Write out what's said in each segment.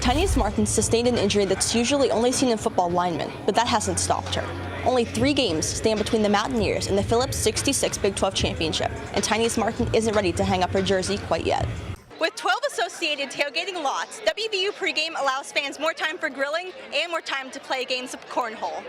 Tynese Martin sustained an injury that's usually only seen in football linemen, but that hasn't stopped her. Only 3 games stand between the Mountaineers and the Phillips 66 Big 12 championship, and Tynese Martin isn't ready to hang up her jersey quite yet. With 12 associated tailgating lots, WVU pregame allows fans more time for grilling and more time to play games of cornhole.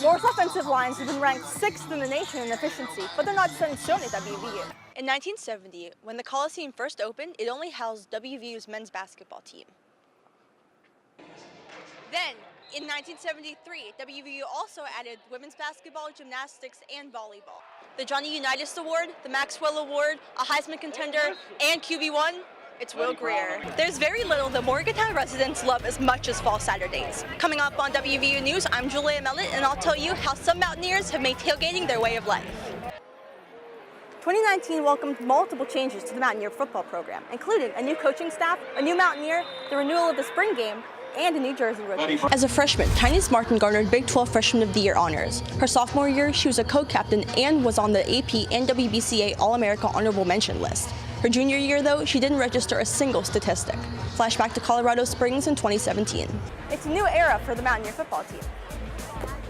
Moore's offensive lines have been ranked 6th in the nation in efficiency, but they're not set in stone at WVU. In 1970, when the Coliseum first opened, it only housed WVU's men's basketball team. Then, in 1973, WVU also added women's basketball, gymnastics, and volleyball. The Johnny Unitas Award, the Maxwell Award, a Heisman contender, and QB1, it's Will Greer. There's very little that Morgantown residents love as much as Fall Saturdays. Coming up on WVU News, I'm Julia Mellett, and I'll tell you how some Mountaineers have made tailgating their way of life. 2019 welcomed multiple changes to the Mountaineer football program, including a new coaching staff, a new Mountaineer, the renewal of the spring game, and a new jersey rotation. As a freshman, Tynese Martin garnered Big 12 Freshman of the Year honors. Her sophomore year, she was a co-captain and was on the AP and WBCA All-America Honorable Mention list. Her junior year, though, she didn't register a single statistic. Flashback to Colorado Springs in 2017. It's a new era for the Mountaineer football team.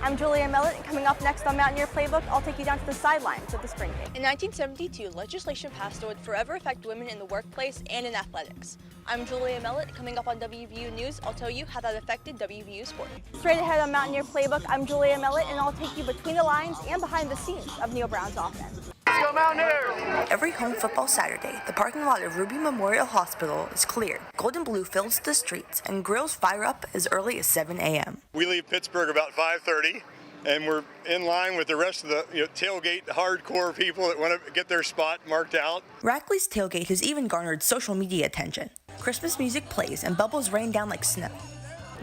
I'm Julia Mellett, and coming up next on Mountaineer Playbook, I'll take you down to the sidelines of the spring game. In 1972, legislation passed that would forever affect women in the workplace and in athletics. I'm Julia Mellett. Coming up on WVU News, I'll tell you how that affected WVU sport. Straight ahead on Mountaineer Playbook, I'm Julia Mellett, and I'll take you between the lines and behind the scenes of Neil Brown's offense. Let's go Mountaineers! Every home football Saturday, the parking lot of Ruby Memorial Hospital is cleared. Gold and blue fills the streets, and grills fire up as early as 7 a.m. We leave Pittsburgh about 5:30, and we're in line with the rest of the tailgate hardcore people that want to get their spot marked out. Rackley's tailgate has even garnered social media attention. Christmas music plays and bubbles rain down like snow.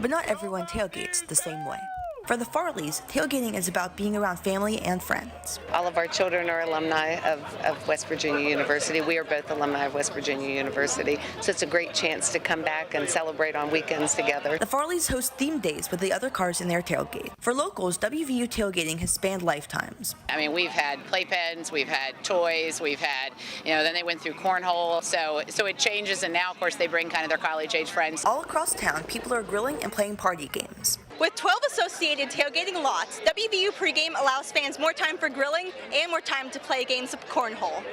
But not everyone tailgates the same way. For the Farleys, tailgating is about being around family and friends. All of our children are alumni of West Virginia University. We are both alumni of West Virginia University, so it's a great chance to come back and celebrate on weekends together. The Farleys host themed days with the other cars in their tailgate. For locals, WVU tailgating has spanned lifetimes. I mean, we've had playpens, we've had toys, we've had, then they went through cornhole, so it changes, and now, of course, they bring kind of their college-age friends. All across town, people are grilling and playing party games. With 12 associated tailgating lots, WVU pregame allows fans more time for grilling and more time to play games of cornhole.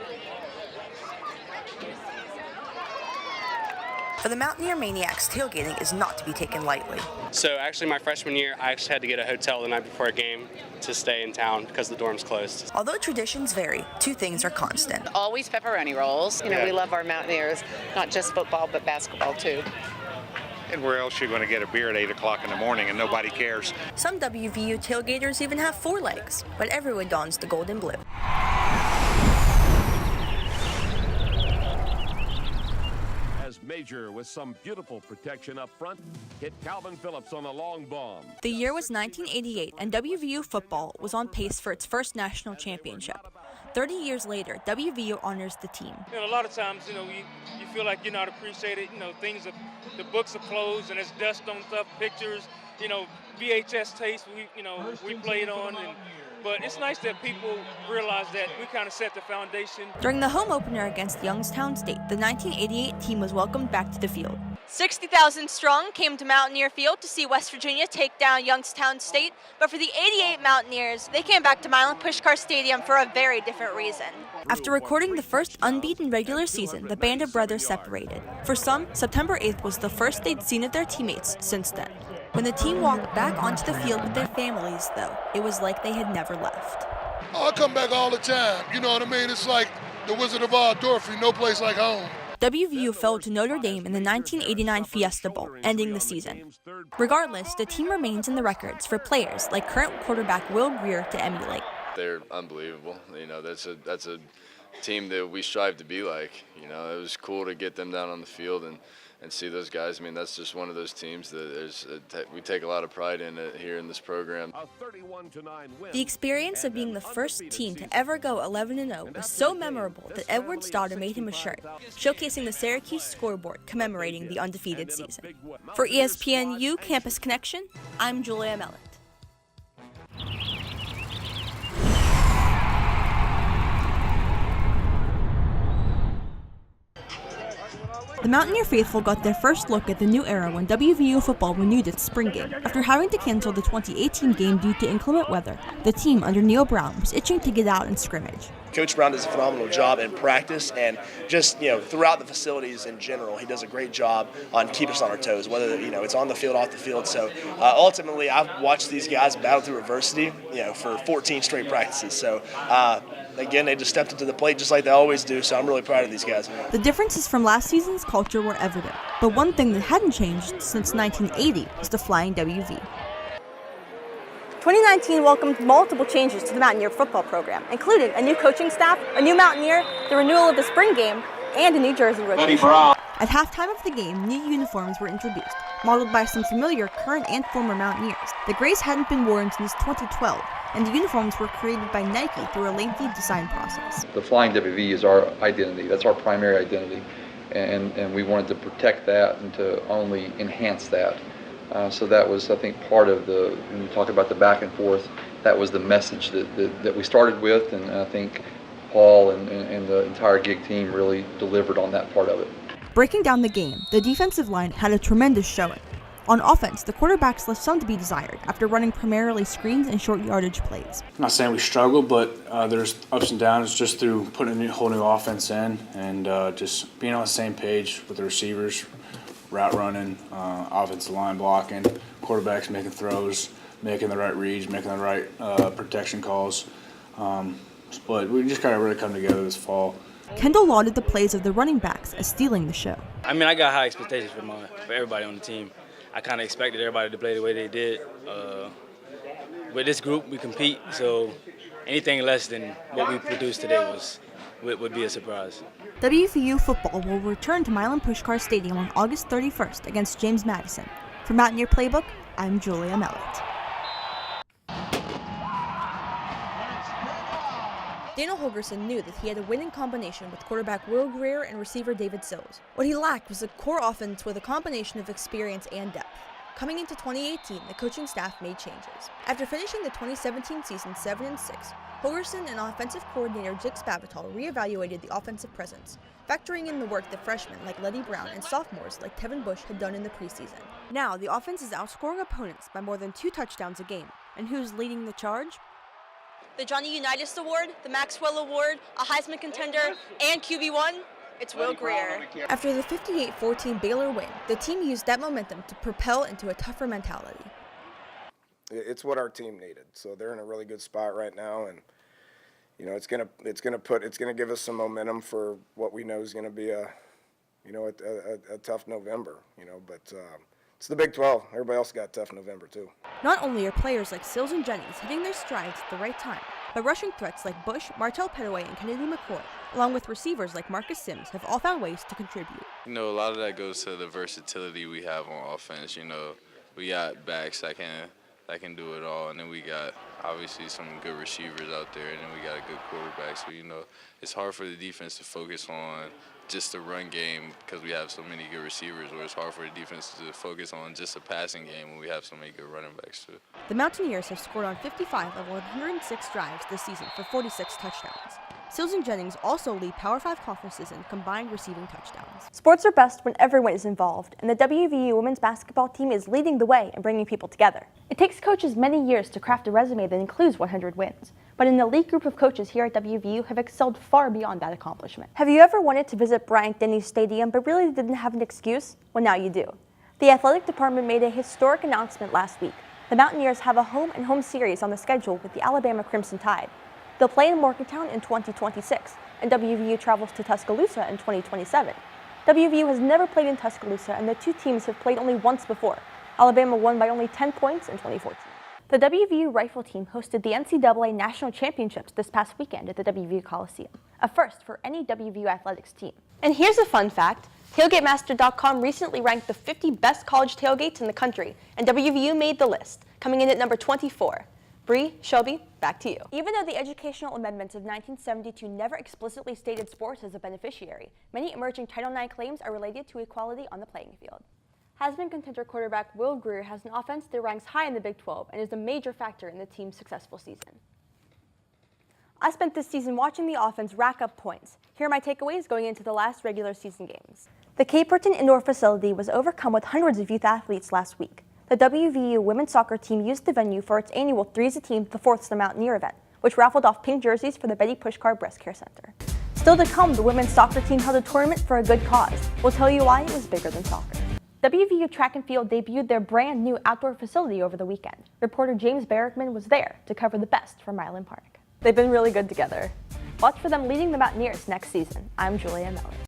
For the Mountaineer Maniacs, tailgating is not to be taken lightly. So actually my freshman year, I actually had to get a hotel the night before a game to stay in town because the dorm's closed. Although traditions vary, 2 things are constant. Always pepperoni rolls. We love our Mountaineers, not just football, but basketball too. And where else you're going to get a beer at 8 o'clock in the morning and nobody cares? Some WVU tailgaters even have 4 legs, but everyone dons the gold and blue. As Major, with some beautiful protection up front, hit Calvin Phillips on a long bomb. The year was 1988, and WVU football was on pace for its first national championship. 30 years later, WVU honors the team. A lot of times, you feel like you're not appreciated. The books are closed and there's dust on stuff, pictures, VHS tapes we played on. But it's nice that people realize that we kind of set the foundation. During the home opener against Youngstown State, the 1988 team was welcomed back to the field. 60,000 strong came to Mountaineer Field to see West Virginia take down Youngstown State, but for the 88 Mountaineers, they came back to Milan Puskar Stadium for a very different reason. After recording the first unbeaten regular season, the band of brothers separated. For some, September 8th was the first they'd seen of their teammates since then. When the team walked back onto the field with their families, though, it was like they had never left. I come back all the time, you know what I mean? It's like the Wizard of Oz, Dorothy, no place like home. WVU fell to Notre Dame in the 1989 Fiesta Bowl, ending the season. Regardless, the team remains in the records for players like current quarterback Will Greer to emulate. They're unbelievable. That's a team that we strive to be like. It was cool to get them down on the field and see those guys. That's just one of those teams that we take a lot of pride in it here in this program. The experience of being the first team to ever go 11-0 was so memorable that Edward's daughter made him a shirt, showcasing the Syracuse scoreboard commemorating the undefeated season. For ESPNU Campus Connection, I'm Julia Mellett. The Mountaineer faithful got their first look at the new era when WVU football renewed its spring game. After having to cancel the 2018 game due to inclement weather, the team under Neil Brown was itching to get out and scrimmage. Coach Brown does a phenomenal job in practice and just, throughout the facilities in general. He does a great job on keeping us on our toes, whether, it's on the field, off the field. So ultimately, I've watched these guys battle through adversity, for 14 straight practices. So again, they just stepped into the plate just like they always do. So I'm really proud of these guys. The differences from last season's culture were evident, but one thing that hadn't changed since 1980 was the Flying WV. 2019 welcomed multiple changes to the Mountaineer football program, including a new coaching staff, a new Mountaineer, the renewal of the spring game, and a new jersey rotation. At halftime of the game, new uniforms were introduced, modeled by some familiar current and former Mountaineers. The grays hadn't been worn since 2012, and the uniforms were created by Nike through a lengthy design process. The Flying WV is our identity. That's our primary identity, and we wanted to protect that and to only enhance that. So that was, I think, part of when you talk about the back and forth, that was the message that we started with, and I think Paul and the entire gig team really delivered on that part of it. Breaking down the game, the defensive line had a tremendous showing. On offense, the quarterbacks left some to be desired after running primarily screens and short yardage plays. I'm not saying we struggled, but there's ups and downs just through putting a whole new offense in and just being on the same page with the receivers, route running, offensive line blocking, quarterbacks making throws, making the right reads, making the right protection calls. But we just got to really come together this fall. Kendall lauded the plays of the running backs as stealing the show. I mean, I got high expectations for everybody on the team. I kind of expected everybody to play the way they did. With this group, we compete, so anything less than what we produced today would be a surprise. WVU football will return to Milan Puskar Stadium on August 31st against James Madison. For Mountaineer Playbook, I'm Julia Mellett. Daniel Holgerson knew that he had a winning combination with quarterback Will Greer and receiver David Sills. What he lacked was a core offense with a combination of experience and depth. Coming into 2018, the coaching staff made changes. After finishing the 2017 season 7-6, Holgerson and offensive coordinator Jix Babital reevaluated the offensive presence, factoring in the work that freshmen like Letty Brown and sophomores like Tevin Bush had done in the preseason. Now, the offense is outscoring opponents by more than 2 touchdowns a game. And who's leading the charge? The Johnny Unitas Award, the Maxwell Award, a Heisman contender, and QB1, it's Will Greer. After the 58-14 Baylor win, the team used that momentum to propel into a tougher mentality. It's what our team needed. So they're in a really good spot right now, and it's gonna give us some momentum for what we know is gonna be a tough November. But it's the Big 12. Everybody else got a tough November too. Not only are players like Sills and Jennings hitting their strides at the right time, but rushing threats like Bush, Martell Pettaway, and Kennedy McCoy, along with receivers like Marcus Sims, have all found ways to contribute. A lot of that goes to the versatility we have on offense. We got backs that can do it all, and then we got obviously some good receivers out there, and then we got a good quarterback. So it's hard for the defense to focus on just the run game because we have so many good receivers, or it's hard for the defense to focus on just the passing game when we have so many good running backs too. The Mountaineers have scored on 55 of 106 drives this season for 46 touchdowns. Sills and Jennings also lead Power 5 conferences in combined receiving touchdowns. Sports are best when everyone is involved, and the WVU women's basketball team is leading the way in bringing people together. It takes coaches many years to craft a resume that includes 100 wins, but an elite group of coaches here at WVU have excelled far beyond that accomplishment. Have you ever wanted to visit Bryant-Denny Stadium but really didn't have an excuse? Well, now you do. The athletic department made a historic announcement last week. The Mountaineers have a home-and-home series on the schedule with the Alabama Crimson Tide. They'll play in Morgantown in 2026, and WVU travels to Tuscaloosa in 2027. WVU has never played in Tuscaloosa, and the two teams have played only once before. Alabama won by only 10 points in 2014. The WVU rifle team hosted the NCAA National Championships this past weekend at the WVU Coliseum, a first for any WVU athletics team. And here's a fun fact. TailgateMaster.com recently ranked the 50 best college tailgates in the country, and WVU made the list, coming in at number 24. Bree, Shelby, back to you. Even though the educational amendments of 1972 never explicitly stated sports as a beneficiary, many emerging Title IX claims are related to equality on the playing field. Heisman contender quarterback Will Greer has an offense that ranks high in the Big 12 and is a major factor in the team's successful season. I spent this season watching the offense rack up points. Here are my takeaways going into the last regular season games. The Caperton Indoor facility was overcome with hundreds of youth athletes last week. The WVU women's soccer team used the venue for its annual Three's a Team, the Fourth's the Mountaineer event, which raffled off pink jerseys for the Betty Pushkar Breast Care Center. Still to come, the women's soccer team held a tournament for a good cause. We'll tell you why it was bigger than soccer. WVU Track and Field debuted their brand new outdoor facility over the weekend. Reporter James Barrickman was there to cover the best from Milan Park. They've been really good together. Watch for them leading the Mountaineers next season. I'm Julia Mellett.